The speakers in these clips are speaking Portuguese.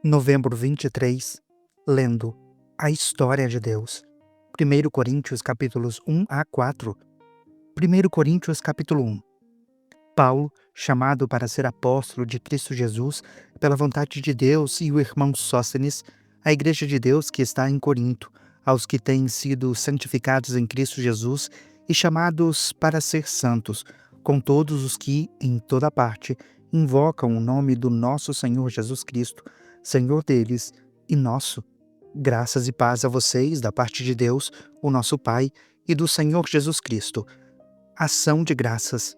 Novembro 23, lendo a história de Deus. 1 Coríntios capítulos 1 a 4. 1 Coríntios capítulo 1. Paulo, chamado para ser apóstolo de Cristo Jesus, pela vontade de Deus, e o irmão Sóstenes, a igreja de Deus que está em Corinto, aos que têm sido santificados em Cristo Jesus e chamados para ser santos, com todos os que, em toda parte, invocam o nome do nosso Senhor Jesus Cristo, Senhor deles e nosso. Graças e paz a vocês, da parte de Deus, o nosso Pai, e do Senhor Jesus Cristo. Ação de graças.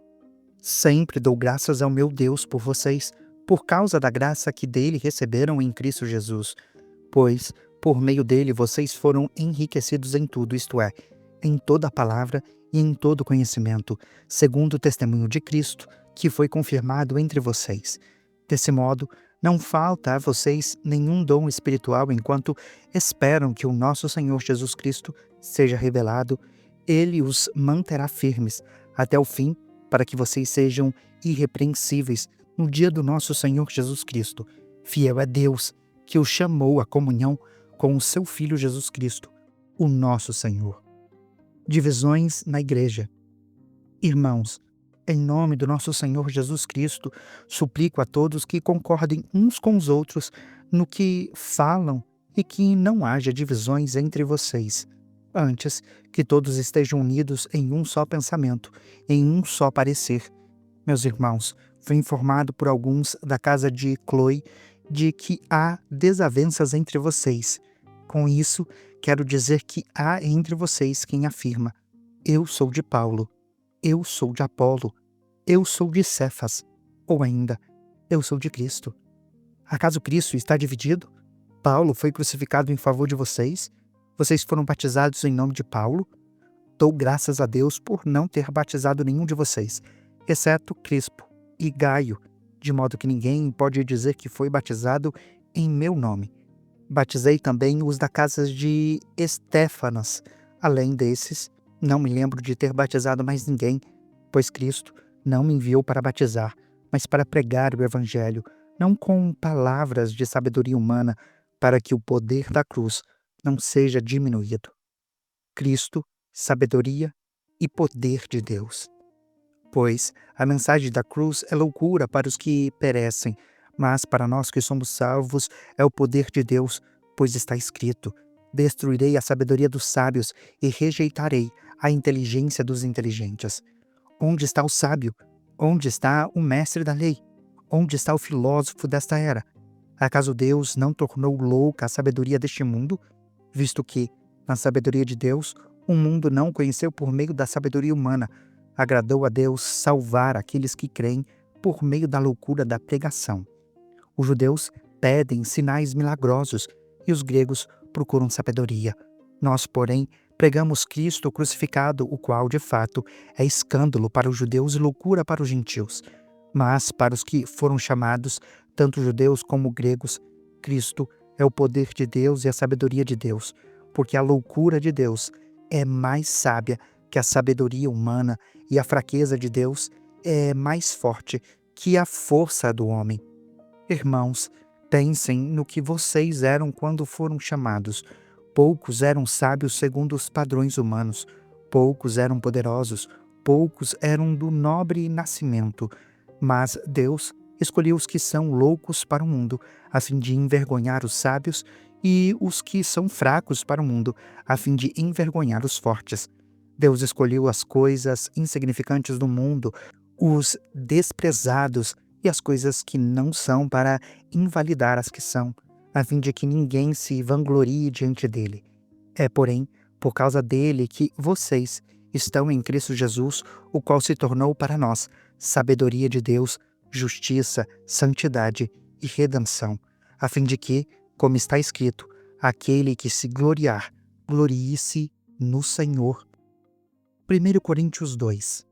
Sempre dou graças ao meu Deus por vocês, por causa da graça que dele receberam em Cristo Jesus. Pois, por meio dele, vocês foram enriquecidos em tudo, isto é, em toda a palavra e em todo conhecimento, segundo o testemunho de Cristo, que foi confirmado entre vocês. Desse modo, não falta a vocês nenhum dom espiritual enquanto esperam que o nosso Senhor Jesus Cristo seja revelado. Ele os manterá firmes até o fim, para que vocês sejam irrepreensíveis no dia do nosso Senhor Jesus Cristo. Fiel é Deus, que o chamou à comunhão com o seu Filho Jesus Cristo, o nosso Senhor. Divisões na Igreja. Irmãos, em nome do nosso Senhor Jesus Cristo, suplico a todos que concordem uns com os outros no que falam e que não haja divisões entre vocês. Antes, que todos estejam unidos em um só pensamento, em um só parecer. Meus irmãos, fui informado por alguns da casa de Cloe de que há desavenças entre vocês. Com isso, quero dizer que há entre vocês quem afirma: eu sou de Paulo, eu sou de Apolo, eu sou de Cefas, ou ainda, eu sou de Cristo. Acaso Cristo está dividido? Paulo foi crucificado em favor de vocês? Vocês foram batizados em nome de Paulo? Dou graças a Deus por não ter batizado nenhum de vocês, exceto Crispo e Gaio, de modo que ninguém pode dizer que foi batizado em meu nome. Batizei também os da casa de Estéfanas. Além desses, não me lembro de ter batizado mais ninguém, pois Cristo não me enviou para batizar, mas para pregar o Evangelho, não com palavras de sabedoria humana, para que o poder da cruz não seja diminuído. Cristo, sabedoria e poder de Deus. Pois a mensagem da cruz é loucura para os que perecem, mas para nós que somos salvos é o poder de Deus, pois está escrito: destruirei a sabedoria dos sábios e rejeitarei a inteligência dos inteligentes. Onde está o sábio? Onde está o mestre da lei? Onde está o filósofo desta era? Acaso Deus não tornou louca a sabedoria deste mundo? Visto que, na sabedoria de Deus, o mundo não conheceu por meio da sabedoria humana, agradou a Deus salvar aqueles que creem por meio da loucura da pregação. Os judeus pedem sinais milagrosos e os gregos procuram sabedoria. Nós, porém, pregamos Cristo crucificado, o qual, de fato, é escândalo para os judeus e loucura para os gentios. Mas, para os que foram chamados, tanto judeus como gregos, Cristo é o poder de Deus e a sabedoria de Deus, porque a loucura de Deus é mais sábia que a sabedoria humana e a fraqueza de Deus é mais forte que a força do homem. Irmãos, pensem no que vocês eram quando foram chamados. Poucos eram sábios segundo os padrões humanos, poucos eram poderosos, poucos eram do nobre nascimento. Mas Deus escolheu os que são loucos para o mundo, a fim de envergonhar os sábios, e os que são fracos para o mundo, a fim de envergonhar os fortes. Deus escolheu as coisas insignificantes do mundo, os desprezados e as coisas que não são, para invalidar as que são, a fim de que ninguém se vanglorie diante dele. É, porém, por causa dele que vocês estão em Cristo Jesus, o qual se tornou para nós sabedoria de Deus, justiça, santidade e redenção, a fim de que, como está escrito, aquele que se gloriar, glorie-se no Senhor. 1 Coríntios 2.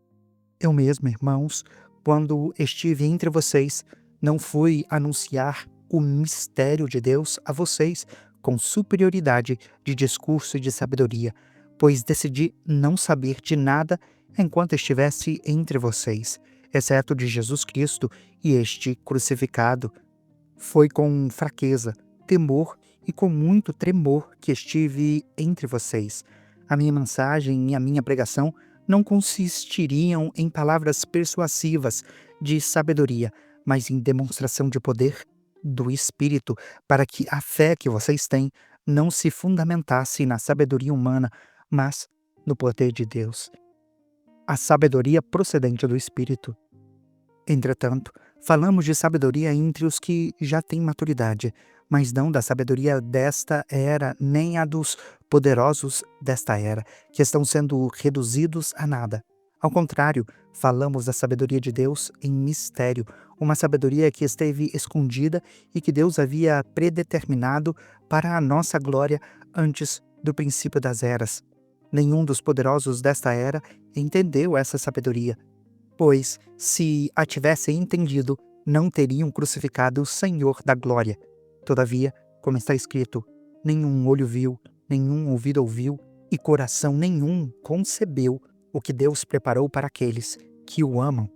Eu mesmo, irmãos, quando estive entre vocês, não fui anunciar o mistério de Deus a vocês com superioridade de discurso e de sabedoria, pois decidi não saber de nada enquanto estivesse entre vocês, exceto de Jesus Cristo e este crucificado. Foi com fraqueza, temor e com muito tremor que estive entre vocês. A minha mensagem e a minha pregação não consistiriam em palavras persuasivas de sabedoria, mas em demonstração de poder do Espírito, para que a fé que vocês têm não se fundamentasse na sabedoria humana, mas no poder de Deus. A sabedoria procedente do Espírito. Entretanto, falamos de sabedoria entre os que já têm maturidade, mas não da sabedoria desta era, nem a dos poderosos desta era, que estão sendo reduzidos a nada. Ao contrário, falamos da sabedoria de Deus em mistério, uma sabedoria que esteve escondida e que Deus havia predeterminado para a nossa glória antes do princípio das eras. Nenhum dos poderosos desta era entendeu essa sabedoria, pois, se a tivessem entendido, não teriam crucificado o Senhor da glória. Todavia, como está escrito, nenhum olho viu, nenhum ouvido ouviu, e coração nenhum concebeu o que Deus preparou para aqueles que o amam.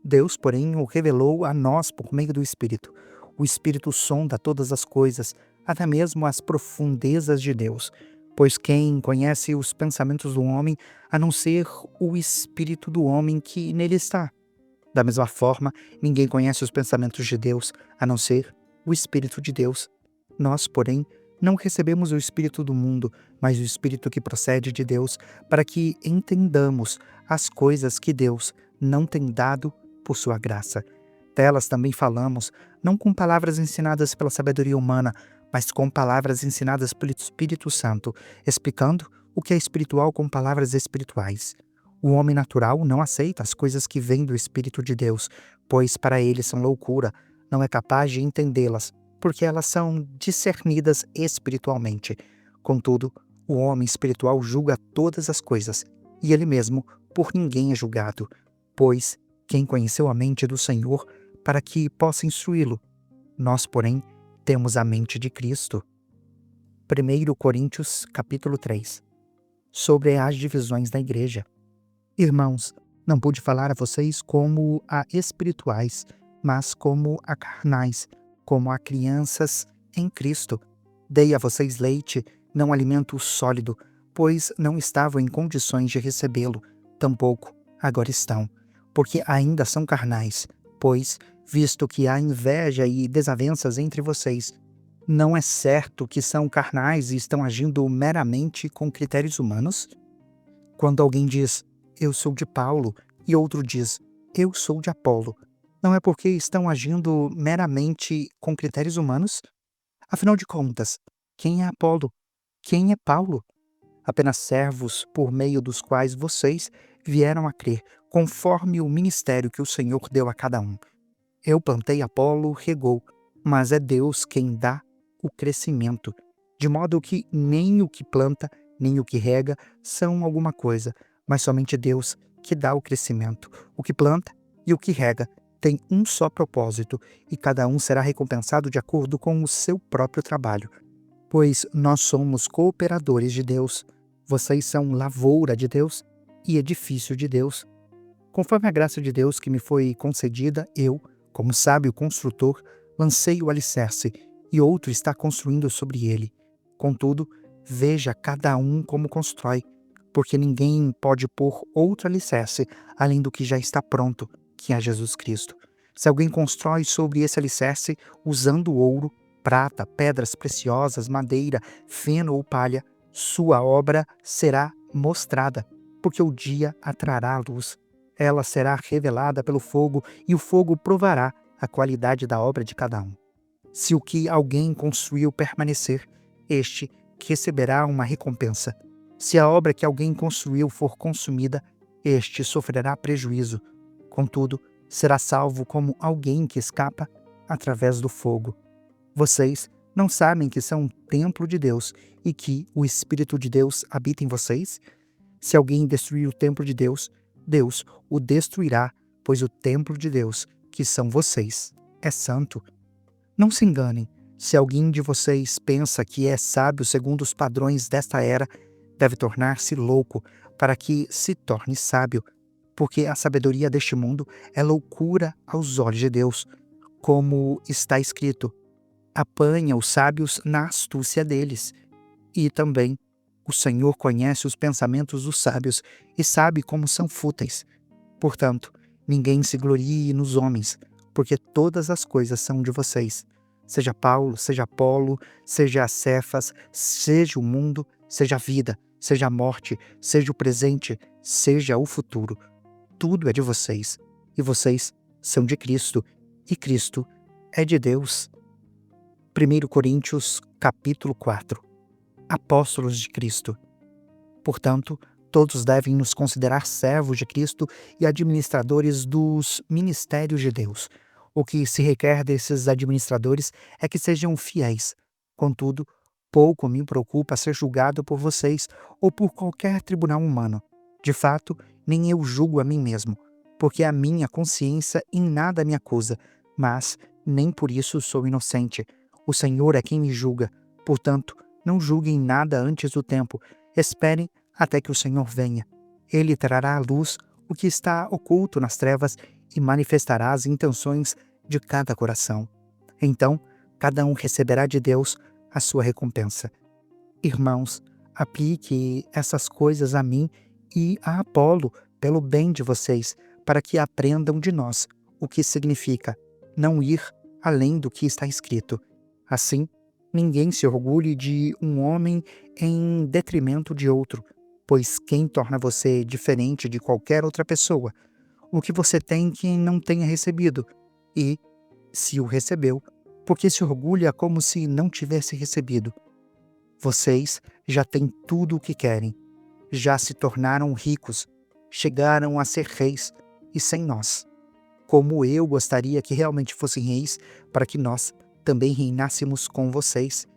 Deus, porém, o revelou a nós por meio do Espírito. O Espírito sonda todas as coisas, até mesmo as profundezas de Deus. Pois quem conhece os pensamentos do homem, a não ser o espírito do homem que nele está? Da mesma forma, ninguém conhece os pensamentos de Deus, a não ser o Espírito de Deus. Nós, porém, não recebemos o Espírito do mundo, mas o Espírito que procede de Deus, para que entendamos as coisas que Deus não tem dado por sua graça. Delas também falamos, não com palavras ensinadas pela sabedoria humana, mas com palavras ensinadas pelo Espírito Santo, explicando o que é espiritual com palavras espirituais. O homem natural não aceita as coisas que vêm do Espírito de Deus, pois para ele são loucura, não é capaz de entendê-las, porque elas são discernidas espiritualmente. Contudo, o homem espiritual julga todas as coisas, e ele mesmo por ninguém é julgado, pois quem conheceu a mente do Senhor para que possa instruí-lo? Nós, porém, temos a mente de Cristo. 1 Coríntios capítulo 3. Sobre as divisões da igreja. Irmãos, não pude falar a vocês como a espirituais, mas como a carnais, como a crianças em Cristo. Dei a vocês leite, não alimento sólido, pois não estavam em condições de recebê-lo, tampouco agora estão, porque ainda são carnais, pois, visto que há inveja e desavenças entre vocês, não é certo que são carnais e estão agindo meramente com critérios humanos? Quando alguém diz, eu sou de Paulo, e outro diz, eu sou de Apolo, não é porque estão agindo meramente com critérios humanos? Afinal de contas, quem é Apolo? Quem é Paulo? Apenas servos por meio dos quais vocês vieram a crer, conforme o ministério que o Senhor deu a cada um. Eu plantei, Apolo regou, mas é Deus quem dá o crescimento, de modo que nem o que planta, nem o que rega são alguma coisa, mas somente Deus que dá o crescimento. O que planta e o que rega tem um só propósito, e cada um será recompensado de acordo com o seu próprio trabalho. Pois nós somos cooperadores de Deus, vocês são lavoura de Deus e edifício de Deus. Conforme a graça de Deus que me foi concedida, eu, como sábio construtor, lancei o alicerce, e outro está construindo sobre ele. Contudo, veja cada um como constrói, porque ninguém pode pôr outro alicerce além do que já está pronto, que é Jesus Cristo. Se alguém constrói sobre esse alicerce usando ouro, prata, pedras preciosas, madeira, feno ou palha, sua obra será mostrada, porque o dia a trará a luz. Ela será revelada pelo fogo, e o fogo provará a qualidade da obra de cada um. Se o que alguém construiu permanecer, este receberá uma recompensa. Se a obra que alguém construiu for consumida, este sofrerá prejuízo. Contudo, será salvo como alguém que escapa através do fogo. Vocês não sabem que são um templo de Deus e que o Espírito de Deus habita em vocês? Se alguém destruir o templo de Deus, Deus o destruirá, pois o templo de Deus, que são vocês, é santo. Não se enganem, se alguém de vocês pensa que é sábio segundo os padrões desta era, deve tornar-se louco para que se torne sábio, porque a sabedoria deste mundo é loucura aos olhos de Deus, como está escrito. apanha os sábios na astúcia deles. E também o Senhor conhece os pensamentos dos sábios e sabe como são fúteis. Portanto, ninguém se glorie nos homens, porque todas as coisas são de vocês. Seja Paulo, seja Apolo, seja Cefas, seja o mundo, seja a vida, seja a morte, seja o presente, seja o futuro. Tudo é de vocês, e vocês são de Cristo, e Cristo é de Deus. 1 Coríntios, capítulo 4. Apóstolos de Cristo. Portanto, todos devem nos considerar servos de Cristo e administradores dos ministérios de Deus. O que se requer desses administradores é que sejam fiéis. Contudo, pouco me preocupa ser julgado por vocês ou por qualquer tribunal humano. De fato, nem eu julgo a mim mesmo, porque a minha consciência em nada me acusa, mas nem por isso sou inocente. O Senhor é quem me julga. Portanto, não julguem nada antes do tempo. Esperem até que o Senhor venha. Ele trará à luz o que está oculto nas trevas e manifestará as intenções de cada coração. Então, cada um receberá de Deus a sua recompensa. Irmãos, aplique essas coisas a mim e a Apolo pelo bem de vocês, para que aprendam de nós o que significa não ir além do que está escrito. Assim, ninguém se orgulhe de um homem em detrimento de outro, pois quem torna você diferente de qualquer outra pessoa? O que você tem que não tenha recebido, e, se o recebeu, porque se orgulha como se não tivesse recebido. Vocês já têm tudo o que querem, já se tornaram ricos, chegaram a ser reis, e sem nós. Como eu gostaria que realmente fossem reis, para que nós também reinássemos com vocês,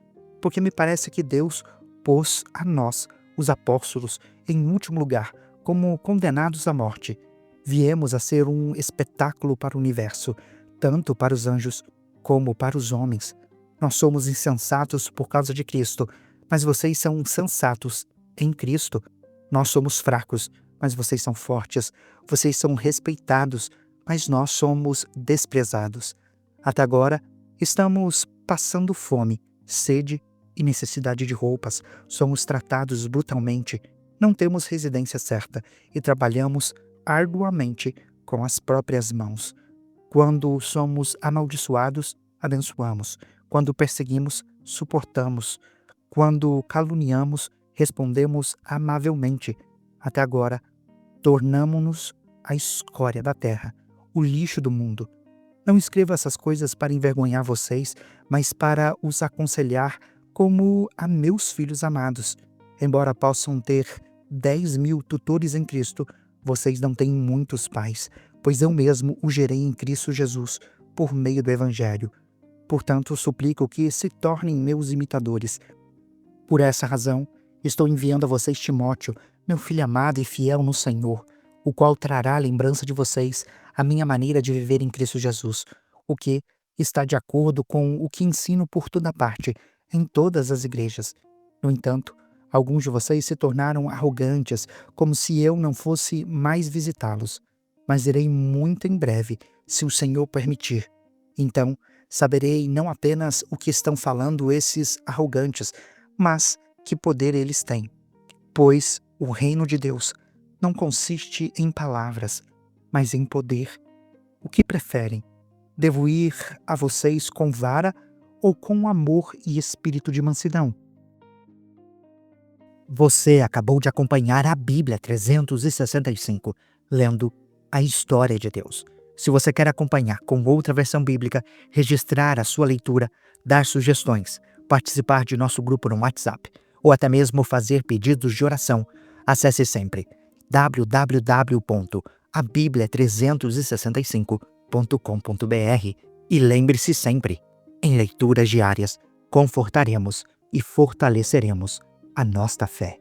porque me parece que Deus pôs a nós, os apóstolos, em último lugar, como condenados à morte. Viemos a ser um espetáculo para o universo, tanto para os anjos como para os homens. Nós somos insensatos por causa de Cristo, mas vocês são sensatos em Cristo. Nós somos fracos, mas vocês são fortes. Vocês são respeitados, mas nós somos desprezados. Até agora, estamos passando fome, sede e necessidade de roupas. Somos tratados brutalmente. Não temos residência certa e trabalhamos arduamente com as próprias mãos. Quando somos amaldiçoados, abençoamos. Quando perseguimos, suportamos. Quando caluniamos, respondemos amavelmente. Até agora, tornamo-nos a escória da terra, o lixo do mundo. Não escrevo essas coisas para envergonhar vocês, mas para os aconselhar como a meus filhos amados. Embora possam ter 10.000 tutores em Cristo, vocês não têm muitos pais, pois eu mesmo os gerei em Cristo Jesus, por meio do Evangelho. Portanto, suplico que se tornem meus imitadores. Por essa razão, estou enviando a vocês Timóteo, meu filho amado e fiel no Senhor, o qual trará a lembrança de vocês a minha maneira de viver em Cristo Jesus, o que está de acordo com o que ensino por toda parte, em todas as igrejas. No entanto, alguns de vocês se tornaram arrogantes, como se eu não fosse mais visitá-los. Mas irei muito em breve, se o Senhor permitir. Então, saberei não apenas o que estão falando esses arrogantes, mas que poder eles têm. Pois o reino de Deus não consiste em palavras, mas em poder. O que preferem? Devo ir a vocês com vara ou com amor e espírito de mansidão? Você acabou de acompanhar a Bíblia 365, lendo a história de Deus. Se você quer acompanhar com outra versão bíblica, registrar a sua leitura, dar sugestões, participar de nosso grupo no WhatsApp, ou até mesmo fazer pedidos de oração, acesse sempre www.abiblia365.com.br e lembre-se sempre, em leituras diárias, confortaremos e fortaleceremos a nossa fé.